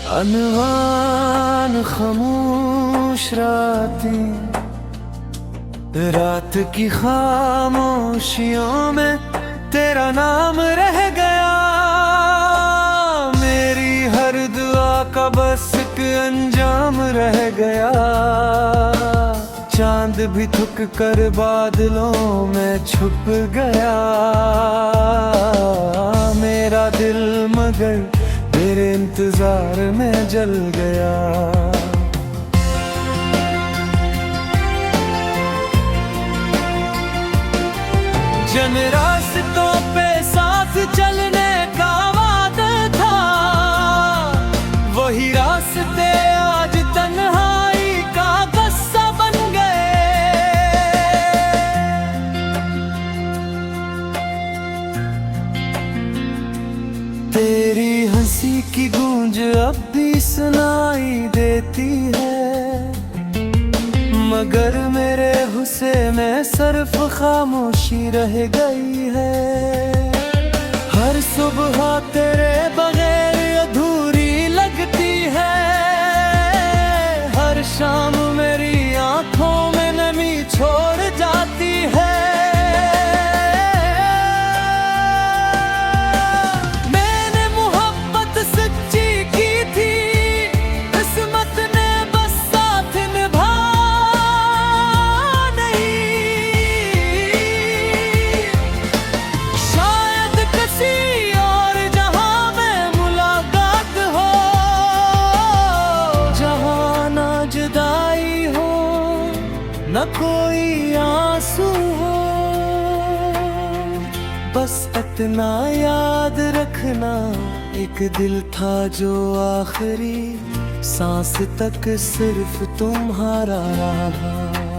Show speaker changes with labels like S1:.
S1: अनवान खामोश रातें, रात की खामोशियों में तेरा नाम रह गया। मेरी हर दुआ का बस एक अंजाम रह गया। चांद भी थक कर बादलों में छुप गया। मेरा दिल मगर तेरे इंतजार में जल गया। जन रास्तों पे साथ चलने का वादा था, वही रास्ते आज तन्हाई का गस्सा बन गए। तेरी हंसी की गूंज अब भी सुनाई देती है, मगर मेरे गुस्से में सिर्फ खामोशी रह गई है। हर सुबह तेरे बगैर अधूरी लगती है। हर शाम मेरी आंखों में नमी छोड़ जाती है। न कोई आंसू हो, बस इतना याद रखना, एक दिल था जो आखिरी सांस तक सिर्फ तुम्हारा रहा।